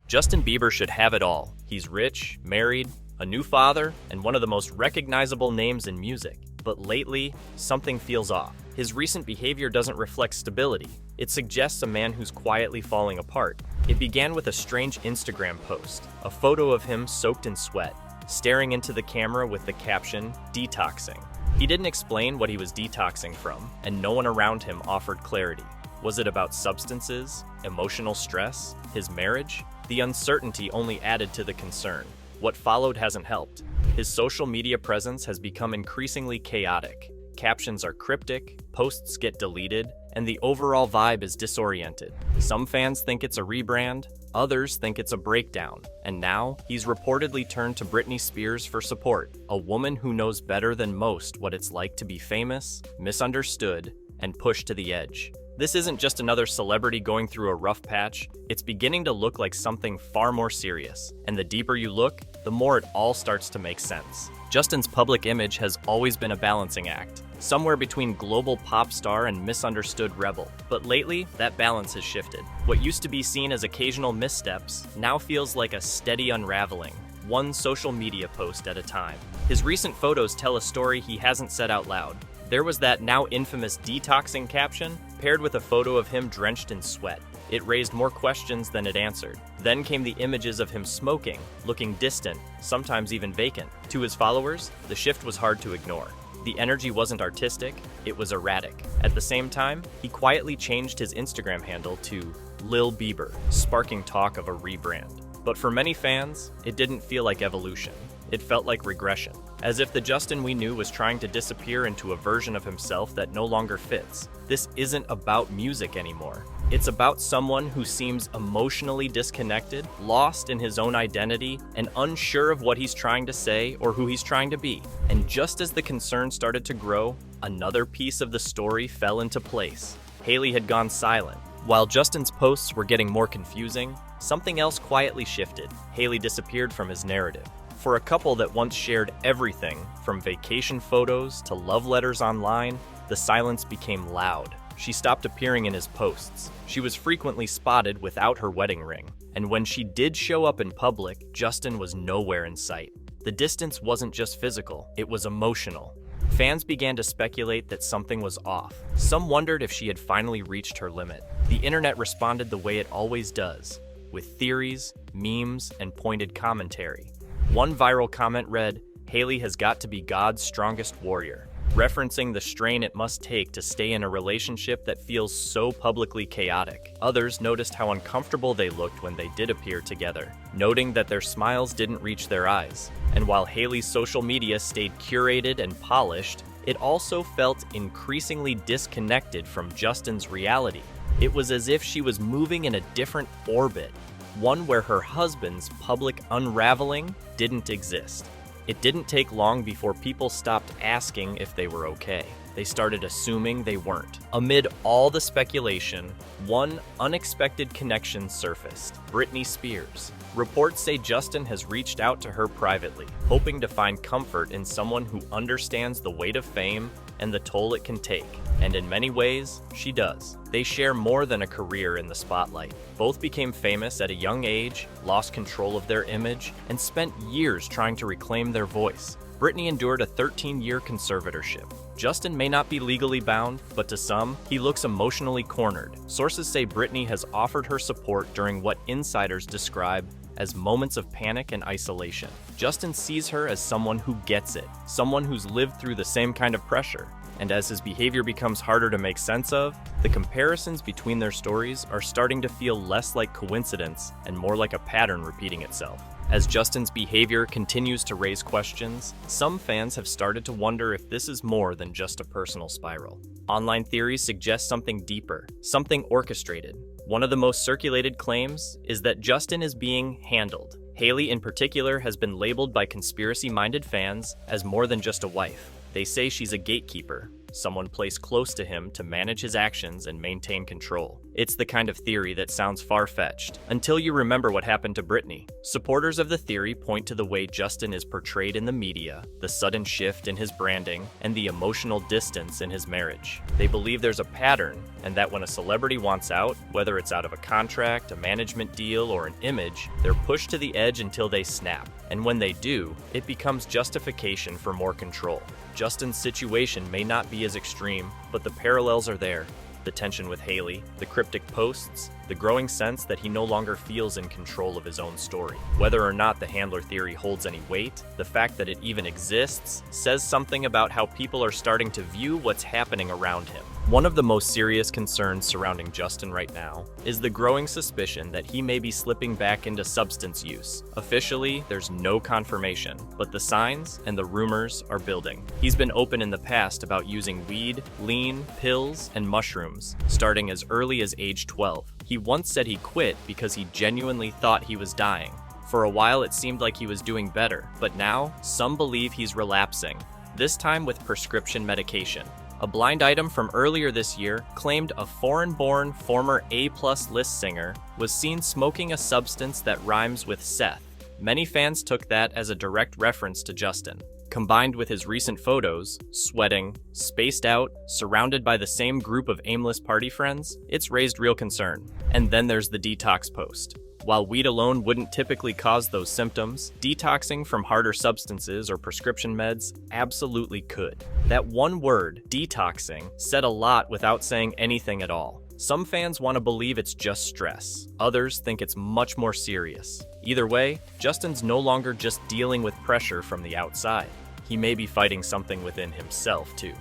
Justin Bieber should have it all. He's rich, married, a new father, and one of the most recognizable names in music. But lately, something feels off. His recent behavior doesn't reflect stability. It suggests a man who's quietly falling apart. It began with a strange Instagram post, a photo of him soaked in sweat, staring into the camera with the caption, "Detoxing." He didn't explain what he was detoxing from, and no one around him offered clarity. Was it about substances, emotional stress, his marriage? The uncertainty only added to the concern. What followed hasn't helped. His social media presence has become increasingly chaotic. Captions are cryptic, posts get deleted, and the overall vibe is disoriented. Some fans think it's a rebrand, others think it's a breakdown. And now, he's reportedly turned to Britney Spears for support, a woman who knows better than most what it's like to be famous, misunderstood, and pushed to the edge. This isn't just another celebrity going through a rough patch, it's beginning to look like something far more serious. And the deeper you look, the more it all starts to make sense. Justin's public image has always been a balancing act, somewhere between global pop star and misunderstood rebel. But lately, that balance has shifted. What used to be seen as occasional missteps now feels like a steady unraveling, one social media post at a time. His recent photos tell a story he hasn't said out loud. There was that now infamous detoxing caption, paired with a photo of him drenched in sweat. It raised more questions than it answered. Then came the images of him smoking, looking distant, sometimes even vacant. To his followers, the shift was hard to ignore. The energy wasn't artistic, it was erratic. At the same time, he quietly changed his Instagram handle to Lil Bieber, sparking talk of a rebrand. But for many fans, it didn't feel like evolution. It felt like regression, as if the Justin we knew was trying to disappear into a version of himself that no longer fits. This isn't about music anymore. It's about someone who seems emotionally disconnected, lost in his own identity, and unsure of what he's trying to say or who he's trying to be. And just as the concern started to grow, another piece of the story fell into place. Hailey had gone silent. While Justin's posts were getting more confusing, something else quietly shifted. Hailey disappeared from his narrative. For a couple that once shared everything, from vacation photos to love letters online, the silence became loud. She stopped appearing in his posts. She was frequently spotted without her wedding ring. And when she did show up in public, Justin was nowhere in sight. The distance wasn't just physical, it was emotional. Fans began to speculate that something was off. Some wondered if she had finally reached her limit. The internet responded the way it always does, with theories, memes, and pointed commentary. One viral comment read, "Hailey has got to be God's strongest warrior," referencing the strain it must take to stay in a relationship that feels so publicly chaotic. Others noticed how uncomfortable they looked when they did appear together, noting that their smiles didn't reach their eyes. And while Hailey's social media stayed curated and polished, it also felt increasingly disconnected from Justin's reality. It was as if she was moving in a different orbit, one where her husband's public unraveling didn't exist. It didn't take long before people stopped asking if they were okay. They started assuming they weren't. Amid all the speculation, one unexpected connection surfaced: Britney Spears. Reports say Justin has reached out to her privately, hoping to find comfort in someone who understands the weight of fame and the toll it can take. And in many ways, she does. They share more than a career in the spotlight. Both became famous at a young age, lost control of their image, and spent years trying to reclaim their voice. Britney endured a 13-year conservatorship. Justin may not be legally bound, but to some, he looks emotionally cornered. Sources say Britney has offered her support during what insiders describe as moments of panic and isolation. Justin sees her as someone who gets it, someone who's lived through the same kind of pressure. And as his behavior becomes harder to make sense of, the comparisons between their stories are starting to feel less like coincidence and more like a pattern repeating itself. As Justin's behavior continues to raise questions, some fans have started to wonder if this is more than just a personal spiral. Online theories suggest something deeper, something orchestrated. One of the most circulated claims is that Justin is being handled. Hailey in particular has been labeled by conspiracy-minded fans as more than just a wife. They say she's a gatekeeper, someone placed close to him to manage his actions and maintain control. It's the kind of theory that sounds far-fetched, until you remember what happened to Britney. Supporters of the theory point to the way Justin is portrayed in the media, the sudden shift in his branding, and the emotional distance in his marriage. They believe there's a pattern, and that when a celebrity wants out, whether it's out of a contract, a management deal, or an image, they're pushed to the edge until they snap. And when they do, it becomes justification for more control. Justin's situation may not be as extreme, but the parallels are there. The tension with Hailey, the cryptic posts, the growing sense that he no longer feels in control of his own story. Whether or not the handler theory holds any weight, the fact that it even exists says something about how people are starting to view what's happening around him. One of the most serious concerns surrounding Justin right now is the growing suspicion that he may be slipping back into substance use. Officially, there's no confirmation, but the signs and the rumors are building. He's been open in the past about using weed, lean, pills, and mushrooms, starting as early as age 12. He once said he quit because he genuinely thought he was dying. For a while it seemed like he was doing better, but now some believe he's relapsing, this time with prescription medication. A blind item from earlier this year claimed a foreign-born former A-plus list singer was seen smoking a substance that rhymes with Seth. Many fans took that as a direct reference to Justin. Combined with his recent photos, sweating, spaced out, surrounded by the same group of aimless party friends, it's raised real concern. And then there's the detox post. While weed alone wouldn't typically cause those symptoms, detoxing from harder substances or prescription meds absolutely could. That one word, detoxing, said a lot without saying anything at all. Some fans want to believe it's just stress. Others think it's much more serious. Either way, Justin's no longer just dealing with pressure from the outside. He may be fighting something within himself, too.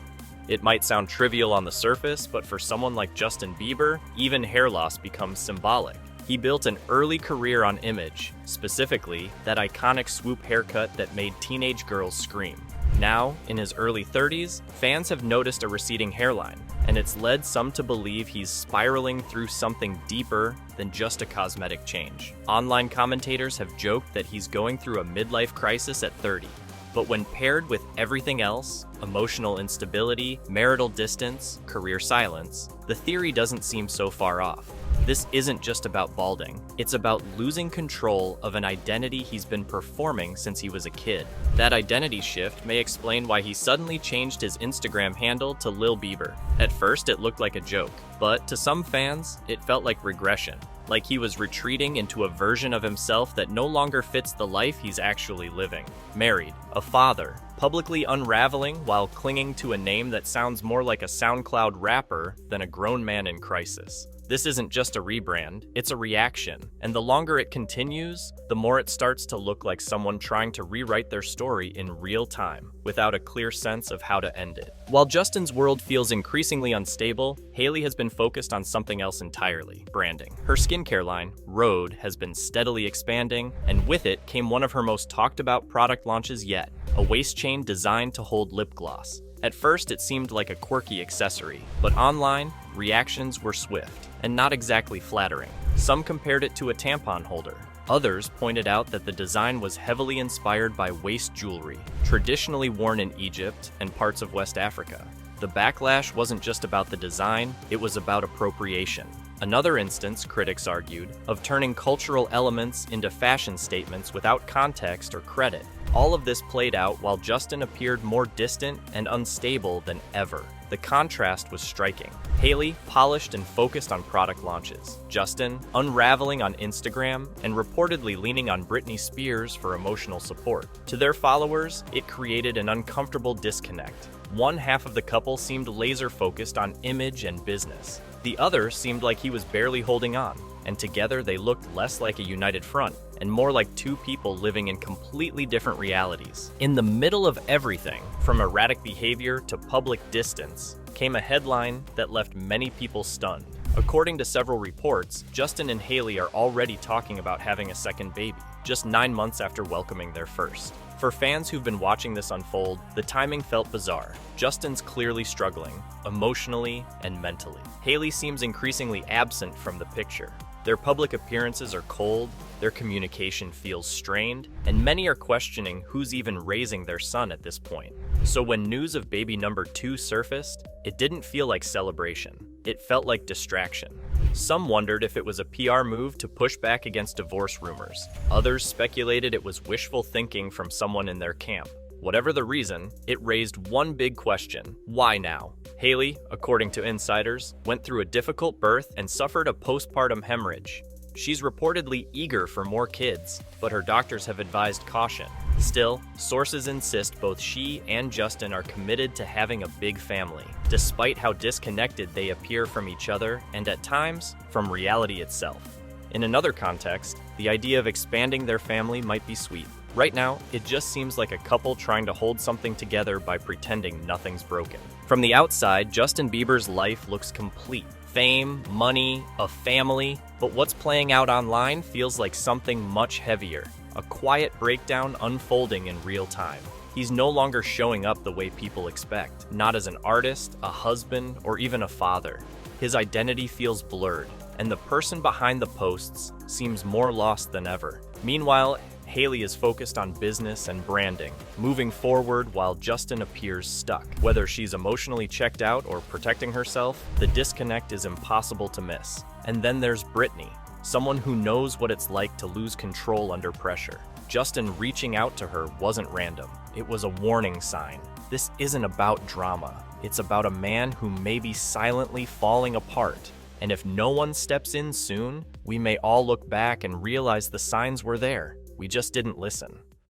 It might sound trivial on the surface, but for someone like Justin Bieber, even hair loss becomes symbolic. He built an early career on image, specifically that iconic swoop haircut that made teenage girls scream. Now, in his early 30s, fans have noticed a receding hairline, and it's led some to believe he's spiraling through something deeper than just a cosmetic change. Online commentators have joked that he's going through a midlife crisis at 30. But when paired with everything else, emotional instability, marital distance, career silence, the theory doesn't seem so far off. This isn't just about balding. It's about losing control of an identity he's been performing since he was a kid. That identity shift may explain why he suddenly changed his Instagram handle to Lil Bieber. At first, it looked like a joke, but to some fans, it felt like regression. Like he was retreating into a version of himself that no longer fits the life he's actually living. Married, a father, publicly unraveling while clinging to a name that sounds more like a SoundCloud rapper than a grown man in crisis. This isn't just a rebrand, it's a reaction, and the longer it continues, the more it starts to look like someone trying to rewrite their story in real time, without a clear sense of how to end it. While Justin's world feels increasingly unstable, Hailey has been focused on something else entirely: branding. Her skincare line, Rhode, has been steadily expanding, and with it came one of her most talked about product launches yet, a waist chain designed to hold lip gloss. At first, it seemed like a quirky accessory, but online, reactions were swift, and not exactly flattering. Some compared it to a tampon holder. Others pointed out that the design was heavily inspired by waist jewelry, traditionally worn in Egypt and parts of West Africa. The backlash wasn't just about the design, it was about appropriation. Another instance, critics argued, of turning cultural elements into fashion statements without context or credit. All of this played out while Justin appeared more distant and unstable than ever. The contrast was striking. Hailey, polished and focused on product launches. Justin, unraveling on Instagram and reportedly leaning on Britney Spears for emotional support. To their followers, it created an uncomfortable disconnect. One half of the couple seemed laser-focused on image and business. The other seemed like he was barely holding on, and together they looked less like a united front and more like two people living in completely different realities. In the middle of everything, from erratic behavior to public distance, came a headline that left many people stunned. According to several reports, Justin and Hailey are already talking about having a second baby, just 9 months after welcoming their first. For fans who've been watching this unfold, the timing felt bizarre. Justin's clearly struggling, emotionally and mentally. Hailey seems increasingly absent from the picture. Their public appearances are cold, their communication feels strained, and many are questioning who's even raising their son at this point. So when news of baby number 2 surfaced, it didn't feel like celebration. It felt like distraction. Some wondered if it was a PR move to push back against divorce rumors. Others speculated it was wishful thinking from someone in their camp. Whatever the reason, it raised one big question: why now? Hailey, according to insiders, went through a difficult birth and suffered a postpartum hemorrhage. She's reportedly eager for more kids, but her doctors have advised caution. Still, sources insist both she and Justin are committed to having a big family, despite how disconnected they appear from each other and at times from reality itself. In another context, the idea of expanding their family might be sweet. Right now, it just seems like a couple trying to hold something together by pretending nothing's broken. From the outside, Justin Bieber's life looks complete. Fame, money, a family, but what's playing out online feels like something much heavier. A quiet breakdown unfolding in real time. He's no longer showing up the way people expect, not as an artist, a husband, or even a father. His identity feels blurred, and the person behind the posts seems more lost than ever. Meanwhile, Hailey is focused on business and branding, moving forward while Justin appears stuck. Whether she's emotionally checked out or protecting herself, the disconnect is impossible to miss. And then there's Britney, someone who knows what it's like to lose control under pressure. Justin reaching out to her wasn't random. It was a warning sign. This isn't about drama. It's about a man who may be silently falling apart. And if no one steps in soon, we may all look back and realize the signs were there. We just didn't listen.